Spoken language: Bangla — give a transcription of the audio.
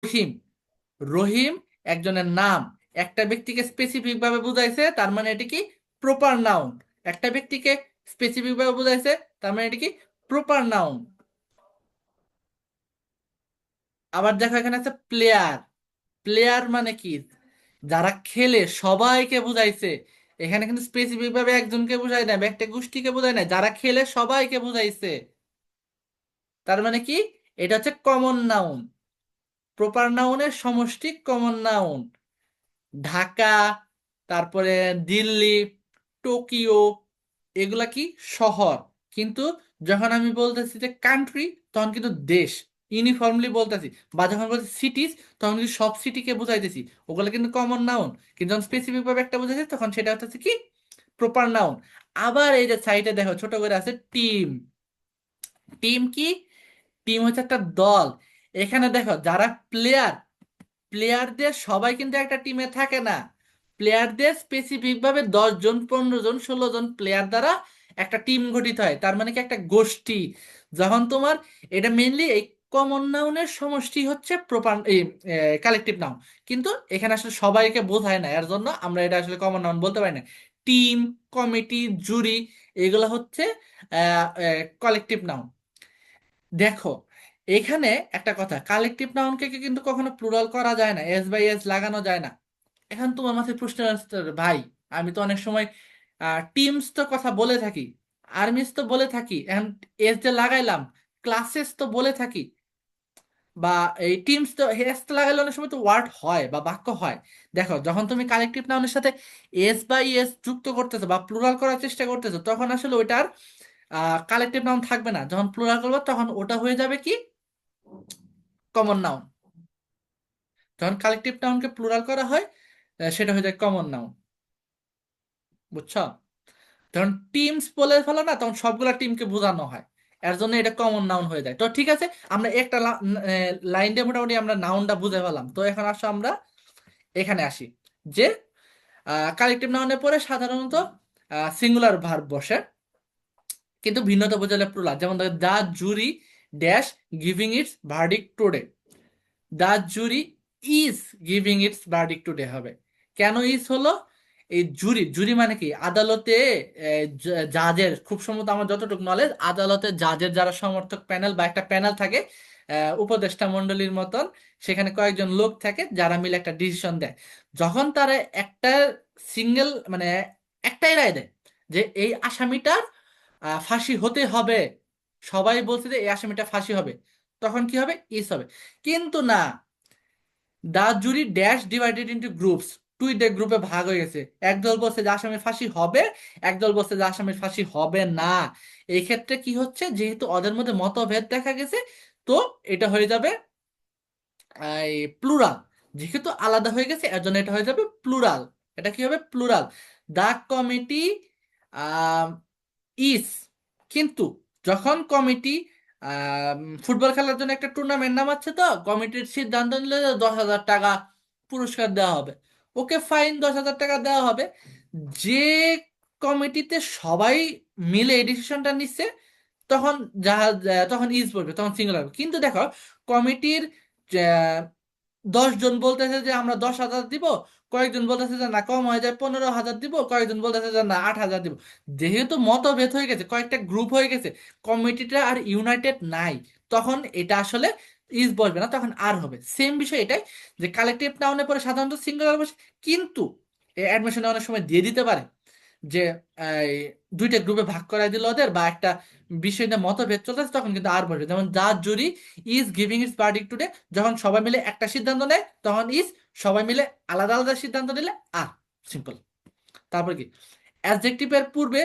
রহিম। রহিম একজনের নাম, একটা ব্যক্তিকে স্পেসিফিক ভাবে বুঝাইছে, তার মানে এটি কি প্রপার নাউন। একটা ব্যক্তিকে স্পেসিফিক ভাবে বুঝাইছে, তার মানে এটি কি প্রপার নাউন। আবার দেখো এখানে আছে প্লেয়ার। প্লেয়ার মানে কি, যারা খেলে সবাইকে বুঝাইছে। এখানে কিন্তু স্পেসিফিক ভাবে একজনকে বুঝায় না, একটা গোষ্ঠীকে বুঝায় না, যারা খেলে সবাইকে বুঝাইছে। তার মানে কি, এটা হচ্ছে কমন নাউন। প্রপার নাউনের সমষ্টি কমন নাউন। ঢাকা, তারপরে দিল্লি, টোকিও, এগুলা কি শহর। কিন্তু যখন আমি বলতেছি যে কান্ট্রি, তখন কিন্তু দেশ, ইউনিফর্মলি বলতেছি। বা যখন বলছি সিটিজ, তখন কিন্তু সব সিটিকে বুঝাইতেছি, ওগুলো কিন্তু কমন নাউন। কিন্তু যখন স্পেসিফিক ভাবে একটা বুঝাইছি, তখন সেটা হচ্ছে কি প্রপার নাউন। আবার এই যে সাইডে দেখো ছোট করে আছে টিম। টিম কি, টিম হচ্ছে একটা দল। এখানে দেখো যারা প্লেয়ার, প্লেয়ারদের সবাই কিন্তু একটা টিমে থাকে না। প্লেয়ারদের স্পেসিফিক ভাবে 10 জন, 15 জন, 16 জন প্লেয়ার দ্বারা একটা টিম গঠিত হয়, তার মানে কি একটা গোষ্ঠী। যখন তোমার এটা মেইনলি এই কমন নাউনের সমষ্টি হচ্ছে প্রপার এই কালেকটিভ নাউন। কিন্তু এখানে আসলে সবাইকে বোঝায় না, এর জন্য আমরা এটা আসলে কমন নাউন বলতে পারি না। টিম, কমিটি, জুরি, এগুলো হচ্ছে কালেকটিভ নাউন। দেখো এখানে একটা কথা, কালেকটিভ নাউনকে কিন্তু কখনো প্লুরাল করা যায় না, এস বাই এস লাগানো যায় না। এখন তোমার মাথায় প্রশ্ন আসতে পারে, ভাই আমি তো অনেক সময় টিমস তো কথা বলে থাকি, আর্মিস তো বলে থাকি, এখন এস যে লাগাইলাম, ক্লাসেস তো বলে থাকি, বা এই টিমস তো এস তো লাগাইলে অনেক সময় তো ওয়ার্ড হয় বা বাক্য হয়। দেখো যখন তুমি কালেকটিভ নাউনের সাথে এস বাই এস যুক্ত করতেছো বা প্লুরাল করার চেষ্টা করতেছো, তখন আসলে ওইটার কালেকটিভ নাউন থাকবে না। যখন প্লুরাল করবে তখন ওটা হয়ে যাবে কি কমন নাউন। যখন কালেকটিভ নাউনকে প্লুরাল করা হয়, সেটা হয়ে যায় কমন নাউন। বুঝছো? যখন টিমস বলে ফেলো না, তখন সবগুলা টিমকে বোঝানো হয়, এর জন্য এটা কমন নাউন হয়ে যায়। তো ঠিক আছে, আমরা একটা লাইন দিয়ে মোটামুটি আমরা নাউনটা বুঝে ফেলাম। তো এখন আসো আমরা এখানে আসি, যে কালেকটিভ নাউনের পরে সাধারণত সিঙ্গুলার ভার্ব বসে, কিন্তু ভিন্নতা বোঝালে প্লুরাল। যেমন the jury dash giving its verdict today. The jury is giving its verdict today হবে। কেন ইজ হলো? এই জুরি, জুরি মানে কি আদালতে জাজের, খুব সম্ভবত আমার যতটুকু নলেজ, আদালতে জাজের যারা সমর্থক প্যানেল বা একটা প্যানেল থাকে, উপদেষ্টা মণ্ডলীর মতন, সেখানে কয়েকজন লোক থাকে যারা মিলে একটা ডিসিশন দেয়। যখন তারা একটা সিঙ্গেল মানে একটাই রায় দেয় যে এই আসামিটার ফাঁসি হতে হবে, সবাই বলছে যে এই আসামিটা ফাঁসি হবে, তখন কি হবে? ইস হবে। কিন্তু না, দা jury dash divided into groups, দুইটা গ্রুপে ভাগ হয়ে গেছে। একদল বলছে যে আসামির ফাঁসি হবে, একদল বলছে যে আসামির ফাঁসি হবে না। এই ক্ষেত্রে কি হচ্ছে, যেহেতু ওদের মধ্যে মতভেদ দেখা গেছে, তো এটা হয়ে যাবে এই প্লুরাল। যেহেতু আলাদা হয়ে গেছে, এর জন্য এটা হয়ে যাবে প্লুরাল। এটা কি হবে? প্লুরাল। দা কমিটি ইস। কিন্তু যখন কমিটি ফুটবল খেলার জন্য একটা টুর্নামেন্ট নামাচ্ছে, তো কমিটির সিদ্ধান্ত নিলে যে 10,000 টাকা পুরস্কার দেওয়া হবে, ওকে ফাইন 10,000 টাকা দেওয়া হবে। যে কমিটিতে সবাই মিলে এই ডিসিশনটা নিচ্ছে, তখন তখন ইজ বলবে, তখন সিঙ্গুলার হবে। কিন্তু দেখো কমিটির 10 জন বলতেছে যে আমরা 10,000 দিব, কয়েকজন বলতেছে যে না কম হয়ে যায় 15,000 দিব, কয়েকজন বলতেছে যে না 8,000 দিব। যেহেতু মতভেদ হয়ে গেছে, কয়েকটা গ্রুপ হয়ে গেছে, কমিটিটা আর ইউনাইটেড নাই, তখন এটা আসলে ইজ বসবে না, তখন আর হবে। সেম বিষয় এটাই, যে কালেকটিভ নাউনের পরে সাধারণত সিঙ্গুলার বসে, কিন্তু অ্যাডমিশনে অনেক সময় দিয়ে দিতে পারে যে এই দুইটা গ্রুপে ভাগ করাই দিল ওদের, বা একটা বিষয় নিয়ে মতভেদ চলতেছে, তখন কিন্তু আর বসবে। যেমন জাজ jury is giving its verdict today, যখন সবাই মিলে একটা সিদ্ধান্ত নেয় তখন ইজ, সবাই মিলে আলাদা আলাদা সিদ্ধান্ত নিলে আর। সিম্পল। তারপর কি, অ্যাডজেক্টিভের পূর্বে